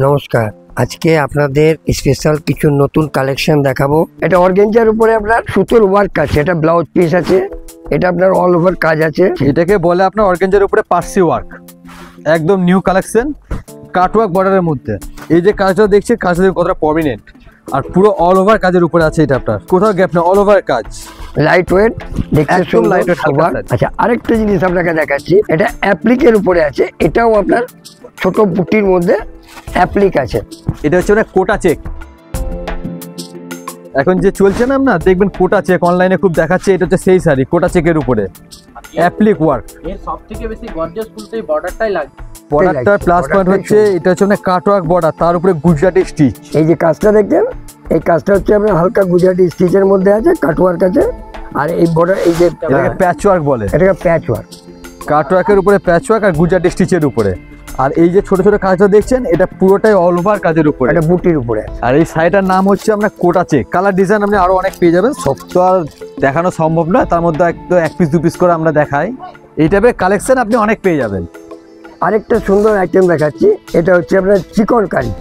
নমস্কার, আজকে আপনাদের স্পেশাল কিছু নতুন কালেকশন দেখাবো। এটা অর্গানজার উপরে আপনার সুতোর ওয়ার্ক আছে, এটা ব্লাউজ পিস আছে, এটা আপনার অল ওভার কাজ আছে। এটাকে বলে আপনার অর্গানজার উপরে পার্সি ওয়ার্ক, একদম নিউ কালেকশন, কাটওয়ার্ক বর্ডারের মধ্যে। এই যে কাজটা দেখছি, কাজটা কতটা প্রমিনেন্ট আর পুরো অল ওভার কাজের উপরে আছে। এটা আপনার কোথাও গ্যাপ না, অল ওভার কাজ, লাইট ওয়েট, দেখতে একদম লাইট ওয়েট। আচ্ছা, আরেকটা জিনিস আপনাকে দেখাচ্ছি, এটা অ্যাপ্লিকের উপরে আছে, এটাও আপনার ছোট বুটির মধ্যে অ্যাপ্লিক আছে। এটা হচ্ছে না কোটা চেক, এখন যে চলছে না আপনার দেখবেন কোটা চেক অনলাইনে খুব দেখাচ্ছে। এটা হচ্ছে সেই শাড়ি কোটা চেকের উপরে অ্যাপ্লিক ওয়ার্ক। এর সবথেকে বেশি গর্জিয়াস বলতে এই বর্ডারটাই লাগে। বর্ডারটার প্লাস পয়েন্ট হচ্ছে এটা হচ্ছে না কাটওয়ার্ক বর্ডার, তার উপরে গুজরাটি স্টিচ। এই যে কাজটা দেখছেন, এই কাজটা হচ্ছে আপনার হালকা গুজরাটি স্টিচের মধ্যে আছে, কাটওয়ার্ক আছে। আর এই বর্ডার, এই যে এটাকে প্যাচ ওয়ার্ক বলে, এটাকে প্যাচ ওয়ার্ক। কাটওয়ার্কের উপরে প্যাচ ওয়ার্ক আর গুজরাটি স্টিচের উপরে। আর এই যে ছোট ছোট কাজটা দেখছেন, এটা পুরোটাই অল ওভার কাজের উপরে, এটা বুটির উপরে। আর এই শাড়িটার নাম হচ্ছে আপনার কোটা চেক। কালার ডিজাইন আপনি আরো অনেক পেয়ে যাবেন, সব তো আর দেখানো সম্ভব নয়, তার মধ্যে একটু এক পিস দু পিস করে আমরা দেখাই। এই টাইপের কালেকশন আপনি অনেক পেয়ে যাবেন। আরেকটা সুন্দর আইটেম দেখাচ্ছি, এটা হচ্ছে আপনার চিকন কারি।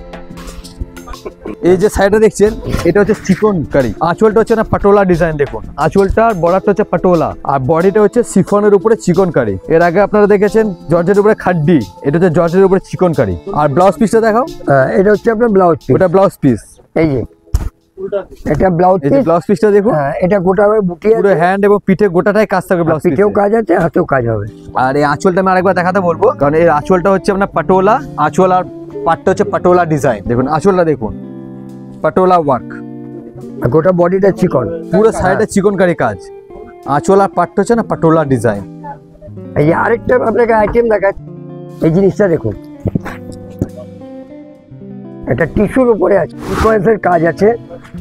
এই যে শাড়িটা দেখছেন, এটা হচ্ছে চিকন কারি। আঁচলটা হচ্ছে না পাটোলা ডিজাইন, দেখুন আঁচলটার বর্ডারটা হচ্ছে পাটোলা আর বডিটা হচ্ছে সিফনের উপরে চিকন কারি। এর আগে আপনারা দেখেছেন জর্জের উপরে খাড্ডি, এটা হচ্ছে জর্জের উপরে চিকন কারি। আর ব্লাউজ পিসটা দেখাও, এটা হচ্ছে আপনার ব্লাউজ পিস, ওটা ব্লাউজ পিস। এই যে এটা ব্লাউজ পিস, ব্লাউজ পিসটা দেখুন, এটা গোটা হবে বুটি, পুরো হ্যান্ড এবং পিঠে গোটাটাই কাজ থাকবে। ব্লাউজ পিঠেও কাজ আছে, হাতেও কাজ হবে। আর এই আঁচলটা আমি আরেকবার দেখাতে বলবো, কারণ এই আঁচলটা হচ্ছে আপনার পাটোলা আঁচল, আর পাটটা হচ্ছে পাটোলা ডিজাইন। দেখুন আঁচলটা দেখুন, পাটোলা ওয়ার্ক, গোটা বডিটা চিকন, পুরো সাইডে চিকন কারি কাজ। আঁচল আর পাটটা হচ্ছে না পাটোলা ডিজাইন। এই যে আরেকটা আপনাকে আইটেম দেখাচ্ছি, এই জিনিসটা দেখুন, এটা টিস্যুর উপরে আছে, সিকোয়েন্সের কাজ আছে।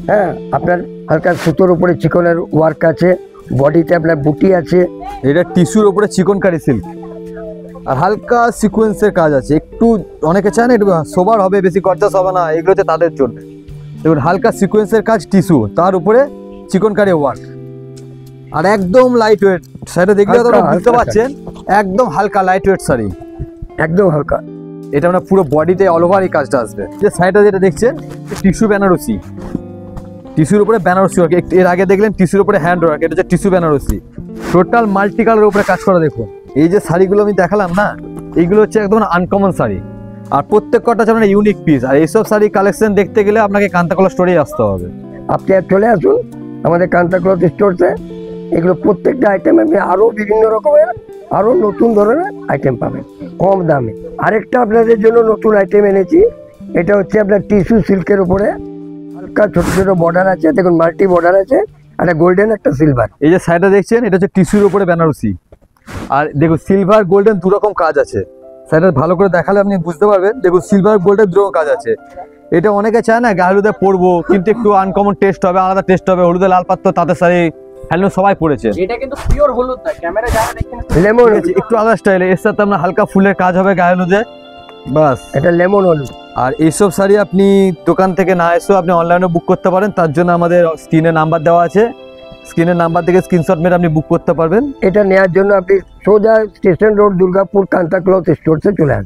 হ্যাঁ, আপনার হালকা সুতোর উপরে চিকনের ওয়ার্ক আছে, বডিতে আপনার বুটি আছে। এটা টিস্যুর উপরে চিকন কারি সিল্ক আর হালকা সিকোয়েন্সের কাজ আছে। একটু অনেকে চায় না একটু সোবার হবে, বেশি গর্জাস হবে না, এগুলো হচ্ছে তাদের জন্য। দেখুন হালকা সিকোয়েন্সের কাজ, টিস্যু, তার উপরে চিকন কারি ওয়ার্ক, আর একদম লাইট ওয়েট। শাড়িটা দেখলে আপনারা বুঝতে পারছেন, একদম হালকা লাইট ওয়েট শাড়ি, একদম হালকা। এটা আমরা পুরো বডিতে অল ওভার এই কাজটা আসবে। যে শাড়িটা যেটা দেখছেন, টিস্যু বেনারসি, টিস্যুর উপরে বেনারসি ওয়ার্ক। এর আগে দেখলেন টিস্যুর উপরে হ্যান্ড ওয়ার্ক, এটা হচ্ছে টিস্যু বেনারসি, টোটাল মাল্টি কালারের উপরে কাজ করা। দেখুন এই যে শাড়িগুলো আমি দেখালাম না, এইগুলো হচ্ছে একদম আনকমন শাড়ি, আর প্রত্যেক কটা হচ্ছে আপনার ইউনিক পিস। আর এইসব শাড়ি কালেকশন দেখতে গেলে আপনাকে কান্তাকলা স্টোরেই আসতে হবে। আপনি চলে আসুন আমাদের কান্তাকলা স্টোরসে, এগুলো প্রত্যেকটা আইটেম আপনি আরও বিভিন্ন রকমের, আরও নতুন ধরনের আইটেম পাবেন কম দামে। আরেকটা আপনাদের জন্য নতুন আইটেম এনেছি, এটা হচ্ছে আপনার টিস্যু সিল্কের উপরে হালকা ছোট ছোট বর্ডার আছে, দেখুন মাল্টি বর্ডার আছে, একটা গোল্ডেন একটা সিলভার। এই যে শাড়িটা দেখছেন, এটা হচ্ছে টিস্যুর উপরে বেনারসি, আর দেখুন সিলভার গোল্ডেন দু রকম কাজ আছে। শাড়িটা ভালো করে দেখালে আপনি বুঝতে পারবেন। দেখুন সিলভার গোল্ডেন দু রকম কাজ আছে। এটা অনেকে চায় না গায়ে হলুদে পরবো, কিন্তু একটু আনকমন টেস্ট হবে, আলাদা টেস্ট হবে। হলুদে লাল পাত্র তাদের শাড়ি হ্যান্ডলুম সবাই পড়েছে, এটা কিন্তু পিওর হলুদ না, ক্যামেরা যারা দেখেন লেমন, একটু আলাদা স্টাইলে। এর সাথে আপনার হালকা ফুলের কাজ হবে গায়ে হলুদে, বাস। এটা লেমন হলুদ। আর এইসব শাড়ি আপনি দোকান থেকে না এসেও আপনি অনলাইনে বুক করতে পারেন। তার জন্য আমাদের স্ক্রিনে নাম্বার দেওয়া আছে, স্ক্রিনের নাম্বার থেকে স্ক্রিনশট মেরে আপনি বুক করতে পারবেন। এটা নেওয়ার জন্য আপনি সোজা স্টেশন রোড, দুর্গাপুর, কান্তাকলা স্টোরসে চলে আসবেন।